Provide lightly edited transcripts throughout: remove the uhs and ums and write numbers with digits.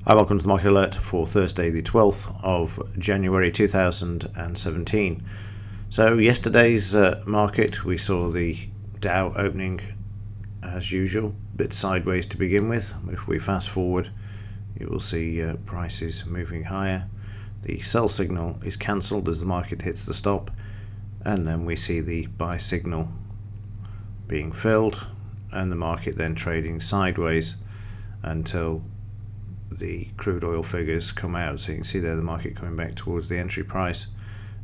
Hi, welcome to the Market Alert for Thursday, the 12th of January 2017. So yesterday's market, we saw the Dow opening as usual, a bit sideways to begin with. If we fast forward, you will see prices moving higher. The sell signal is cancelled as the market hits the stop, and then we see the buy signal being filled, and the market then trading sideways until the crude oil figures come out. So you can see there the market coming back towards the entry price,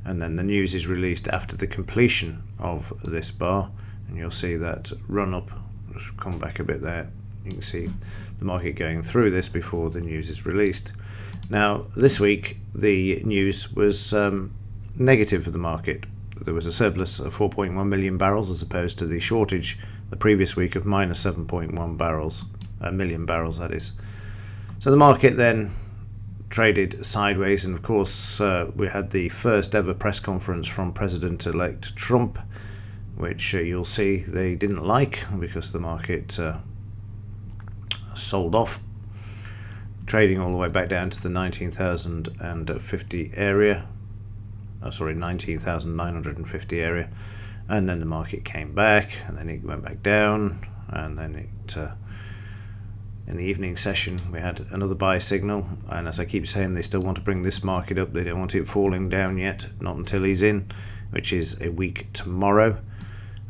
and then the news is released after the completion of this bar, and you'll see that run up. Just come back a bit there. You can see the market going through this before the news is released. Now this week the news was negative for the market. There was a surplus of 4.1 million barrels as opposed to the shortage the previous week of minus 7.1 million barrels, that is. So the market then traded sideways, and of course we had the first ever press conference from President-elect Trump, which you'll see they didn't like because the market sold off, trading all the way back down to the 19,050 area. 19,950 area, and then the market came back, and then it went back down, and then it in the evening session we had another buy signal, and as I keep saying, they still want to bring this market up. They don't want it falling down yet, not until he's in, which is a week tomorrow.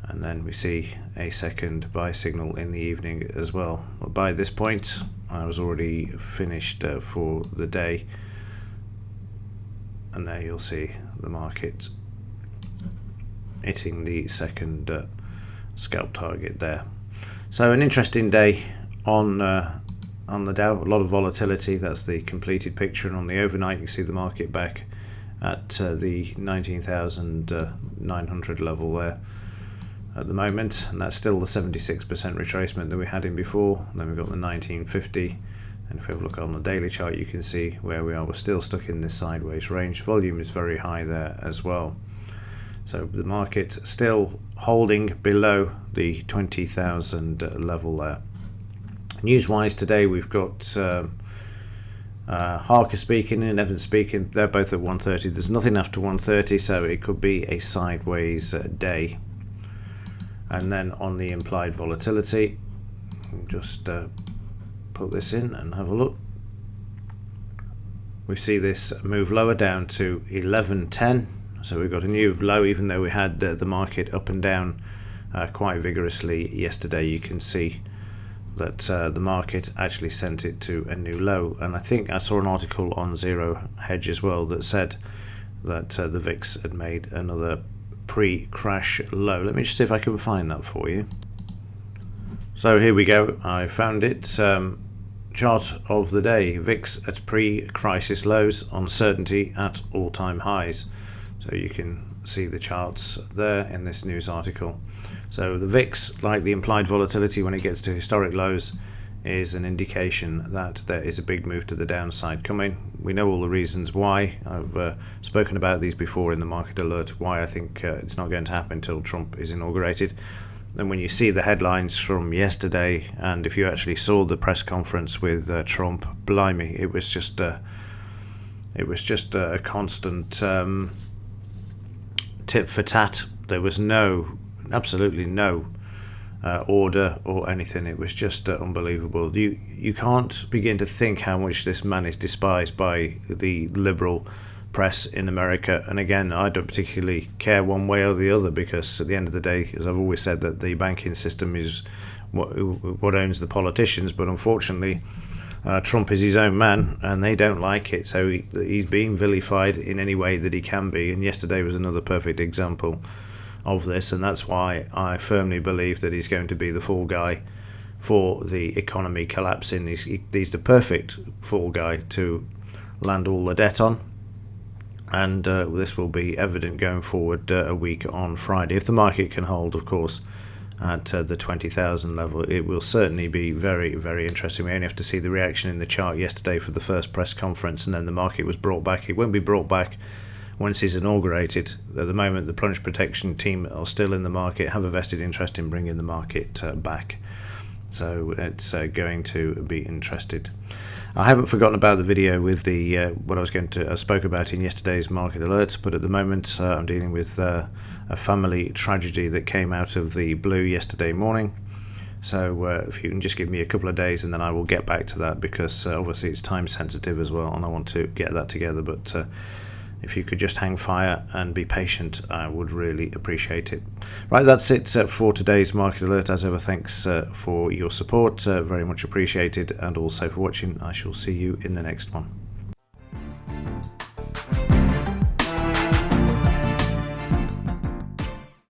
And then we see a second buy signal in the evening as well. But by this point I was already finished for the day, and there you'll see the market hitting the second scalp target there. So an interesting day on the Dow. A lot of volatility. That's the completed picture, and on the overnight you see the market back at the 19,900 level there at the moment, and that's still the 76% retracement that we had in before. And then we've got the 1950, and if we have a look on the daily chart, you can see where we are. We're still stuck in this sideways range. Volume is very high there as well. So the market still holding below the 20,000 level there. News-wise today, we've got Harker speaking and Evans speaking. They're both at 1:30. There's nothing after 1:30, so it could be a sideways day. And then on the implied volatility, just put this in and have a look. We see this move lower down to 1110. So we've got a new low, even though we had the market up and down quite vigorously yesterday. You can see that the market actually sent it to a new low, and I think I saw an article on Zero Hedge as well that said that the VIX had made another pre-crash low. Let me just see if I can find that for you. So here we go, I found it. Chart of the day: VIX at pre-crisis lows, uncertainty at all-time highs. So you can see the charts there in this news article. So the VIX, like the implied volatility when it gets to historic lows, is an indication that there is a big move to the downside coming. We know all the reasons why. I've spoken about these before in the Market Alert, why I think it's not going to happen until Trump is inaugurated. And when you see the headlines from yesterday, and if you actually saw the press conference with Trump, blimey, it was just a constant tit for tat. There was absolutely no order or anything. It was just unbelievable. You can't begin to think how much this man is despised by the liberal press in America. And again, I don't particularly care one way or the other, because at the end of the day, as I've always said, that the banking system is what owns the politicians. But unfortunately, Trump is his own man, and they don't like it, so he's being vilified in any way that he can be. And yesterday was another perfect example of this, and that's why I firmly believe that he's going to be the fall guy for the economy collapsing. He's the perfect fall guy to land all the debt on, and this will be evident going forward a week on Friday. If the market can hold, of course, at the 20,000 level, it will certainly be very, very interesting. We only have to see the reaction in the chart yesterday for the first press conference, and then the market was brought back. It won't be brought back once he's inaugurated. At the moment, the plunge protection team are still in the market, have a vested interest in bringing the market back. So it's going to be interested. I haven't forgotten about the video with the what I spoke about in yesterday's market alerts, but at the moment I'm dealing with a family tragedy that came out of the blue yesterday morning. So if you can just give me a couple of days and then I will get back to that, because obviously it's time sensitive as well and I want to get that together. But if you could just hang fire and be patient, I would really appreciate it. Right, that's it for today's market alert. As ever, thanks for your support, very much appreciated, and also for watching. I shall see you in the next one.